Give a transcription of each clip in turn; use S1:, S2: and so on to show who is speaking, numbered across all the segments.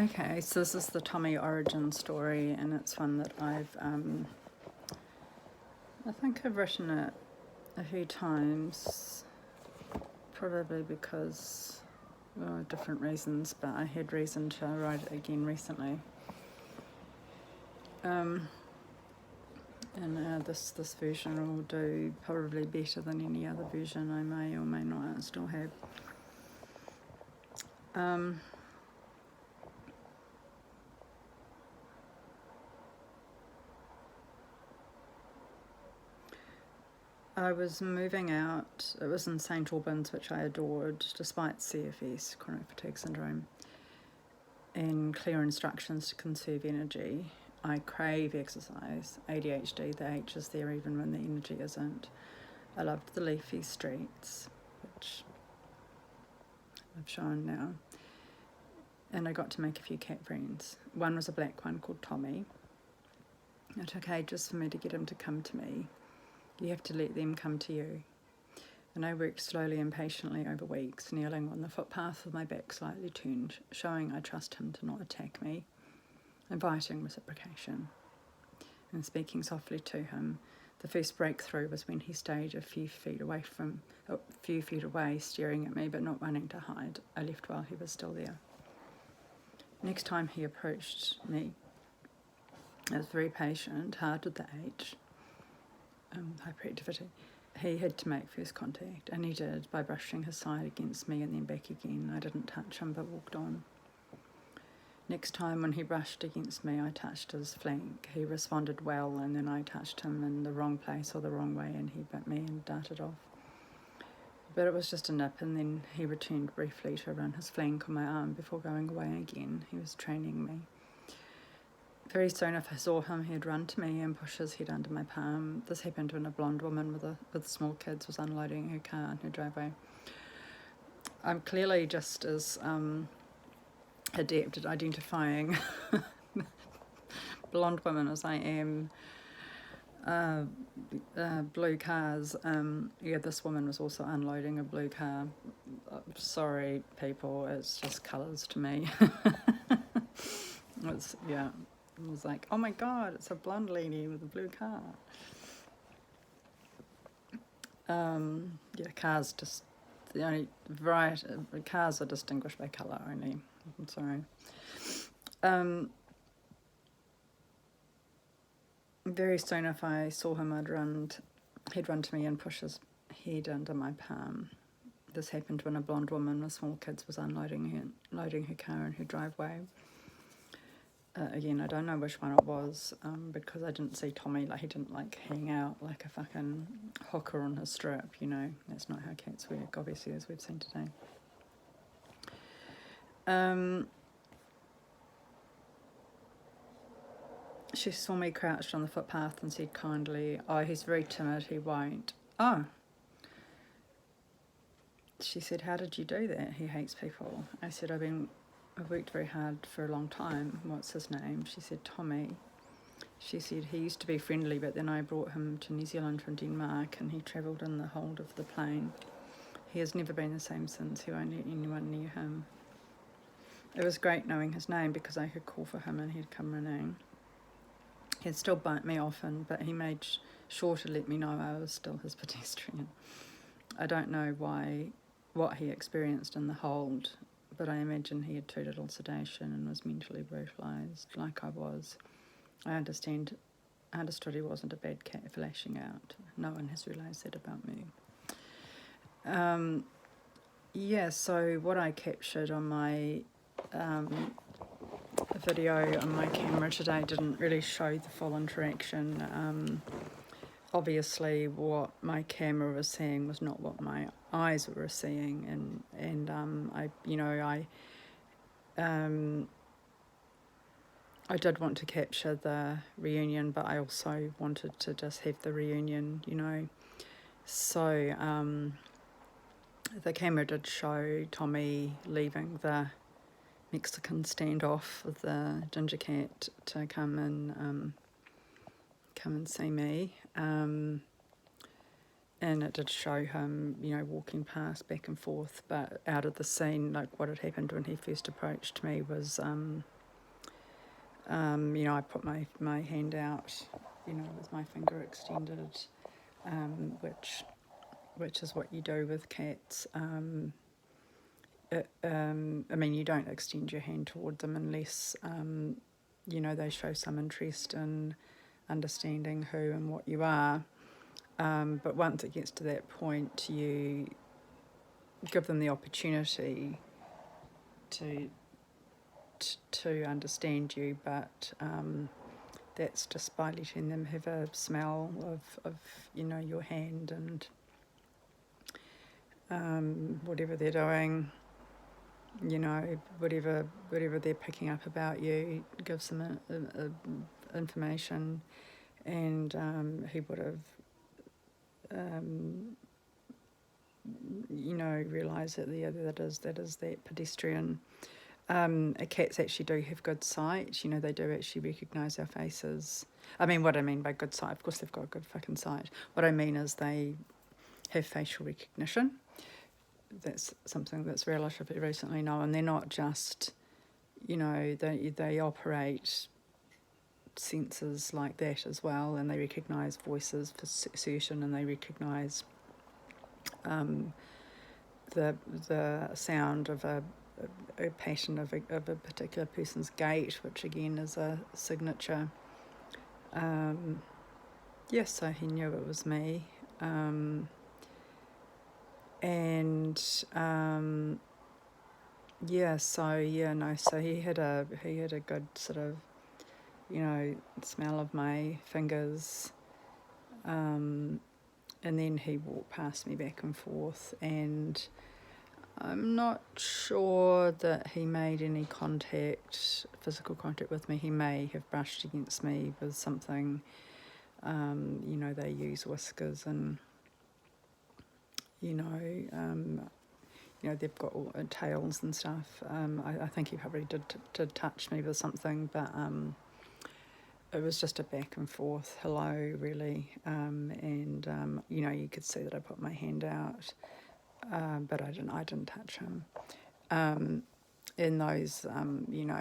S1: Okay, so this is the Tommy origin story, and it's one that I think I've written it a few times, probably because, well, different reasons, but I had reason to write it again recently. And this version will do probably better than any other version I may or may not still have. I was moving out. It was in St Albans, which I adored, despite CFS, chronic fatigue syndrome, and clear instructions to conserve energy. I crave exercise. ADHD, the H is there even when the energy isn't. I loved the leafy streets, which I've shown now. And I got to make a few cat friends. One was a black one called Tommy. It took ages for me to get him to come to me. You have to let them come to you. And I worked slowly and patiently over weeks, kneeling on the footpath with my back slightly turned, showing I trust him to not attack me, inviting reciprocation, and speaking softly to him. The first breakthrough was when he stayed a few feet away, staring at me but not wanting to hide. I left while he was still there. Next time he approached me, I was very patient, hard with the H, hyperactivity. He had to make first contact, and he did by brushing his side against me and then back again. I didn't touch him but walked on. Next time when he brushed against me, I touched his flank. He responded well, and then I touched him in the wrong place or the wrong way, and he bit me and darted off. But it was just a nip, and then he returned briefly to run his flank on my arm before going away again. He was training me. Very soon, if I saw him, he'd run to me and push his head under my palm. This happened when a blonde woman with small kids was unloading her car in her driveway. I'm clearly just as adept at identifying blonde women as I am blue cars. Yeah, this woman was also unloading a blue car. Sorry, people, it's just colours to me. It was like, oh my god, it's a blonde lady with a blue car. Cars just the only variety. Cars are distinguished by colour only. I'm sorry. Very soon, if I saw him, he'd run to me and push his head under my palm. This happened when a blonde woman with small kids was loading her car in her driveway. Again, I don't know which one it was, because I didn't see Tommy, he didn't hang out like a fucking hooker on his strip, That's not how cats work, obviously, as we've seen today. She saw me crouched on the footpath and said kindly, "Oh, he's very timid, he won't." Oh. She said, "How did you do that? He hates people." I said, I've worked very hard for a long time. What's his name? She said, "Tommy." She said, "He used to be friendly, but then I brought him to New Zealand from Denmark and he travelled in the hold of the plane. He has never been the same since. He won't let anyone near him." It was great knowing his name because I could call for him and he'd come running. He'd still bite me often, but he made sure to let me know I was still his pedestrian. I don't know what he experienced in the hold, but I imagine he had too little sedation and was mentally brutalised, like I was. I understood he wasn't a bad cat for lashing out. No one has realised that about me. So what I captured on my video on my camera today didn't really show the full interaction. Obviously, what my camera was seeing was not what my eyes were seeing, and I did want to capture the reunion, but I also wanted to just have the reunion, So the camera did show Tommy leaving the Mexican standoff with the ginger cat to come and see me. and it did show him, walking past back and forth, but out of the scene, like what had happened when he first approached me was, I put my hand out, with my finger extended, which is what you do with cats. You don't extend your hand toward them unless, they show some interest in understanding who and what you are. But once it gets to that point, you give them the opportunity to understand you, but that's just by letting them have a smell of your hand and whatever they're doing, whatever they're picking up about you gives them information, and he would have realise that that is that pedestrian. Cats actually do have good sight. They do actually recognise our faces. What I mean by good sight, of course they've got good fucking sight. What I mean is they have facial recognition. That's something that's relatively recently known. They're not just, they operate senses like that as well, and they recognise voices for certain, and they recognise the sound of a pattern of a particular person's gait, which again is a signature. So he knew it was me, so he had a good sort of smell of my fingers, and then he walked past me back and forth, and I'm not sure that he made any physical contact with me. He may have brushed against me with something. They use whiskers, and they've got tails and stuff. I think he probably did touch me with something, but it was just a back and forth hello, really, and you could see that I put my hand out, but I didn't touch him. In those,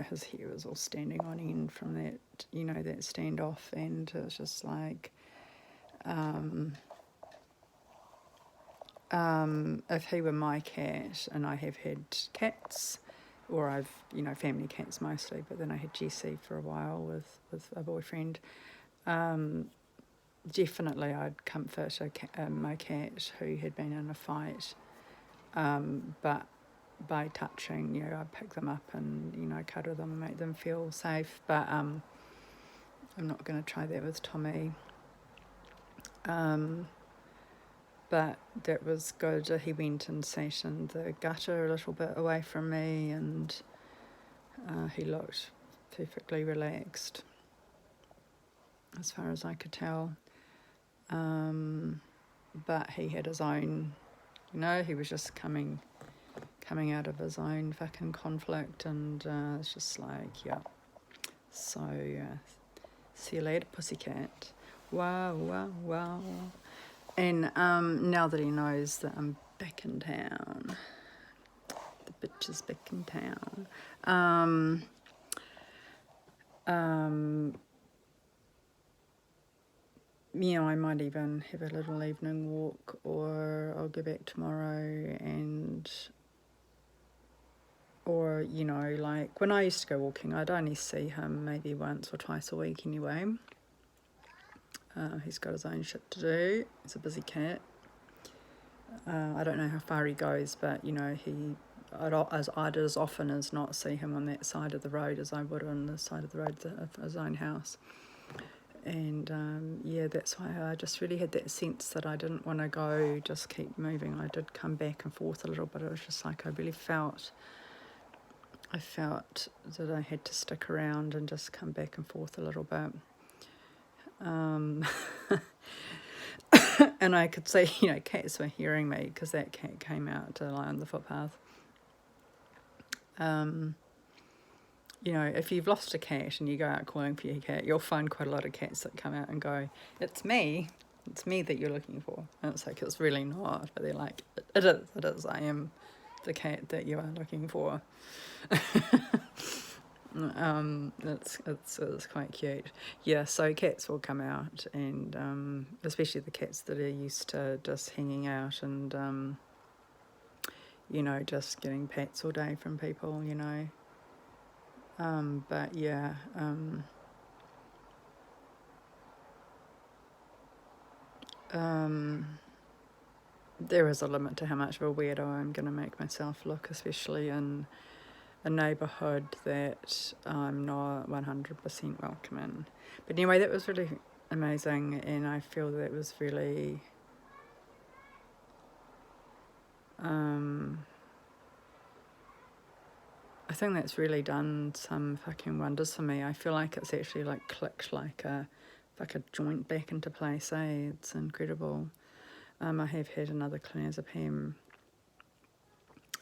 S1: his hair was all standing on end from that, that standoff, and it was just like, if he were my cat, and I have had cats, or I've, family cats mostly, but then I had Jessie for a while with a boyfriend, definitely I'd comfort my cat who had been in a fight, but by touching, I'd pick them up and, cuddle them and make them feel safe, but I'm not going to try that with Tommy. But that was good. He went and sat in the gutter a little bit away from me, and he looked perfectly relaxed, as far as I could tell. But he had his own, he was just coming out of his own fucking conflict, and it's just like, yeah. So, see you later, pussycat. Wow, wow, wow. And now that he knows that I'm back in town, the bitch is back in town, I might even have a little evening walk, or I'll go back tomorrow, or like when I used to go walking, I'd only see him maybe once or twice a week anyway. He's got his own shit to do. He's a busy cat. I don't know how far he goes, but I'd as often as not see him on that side of the road as I would on the side of the road of his own house. And that's why I just really had that sense that I didn't want to go, just keep moving. I did come back and forth a little bit. It was just like I felt that I had to stick around and just come back and forth a little bit. And I could see, cats were hearing me, because that cat came out to lie on the footpath. If you've lost a cat and you go out calling for your cat, you'll find quite a lot of cats that come out and go, "It's me." it's me that you're looking for. And it's like, it's really not. But they're like, it is. I am the cat that you are looking for. It's quite cute. Yeah, so cats will come out, and especially the cats that are used to just hanging out and just getting pets all day from people, But yeah, there is a limit to how much of a weirdo I'm going to make myself look, especially in a neighbourhood that I'm not 100% welcome in. But anyway, that was really amazing, and I feel that was really I think that's really done some fucking wonders for me. I feel like it's actually like clicked like a joint back into place, It's incredible. I have had another clonazepam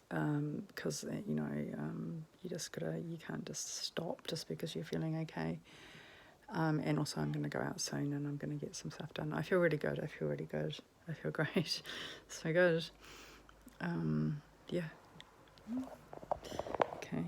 S1: because you can't just stop just because you're feeling okay. And also I'm going to go out soon and I'm going to get some stuff done. I feel really good. I feel great. So good. Yeah. Okay.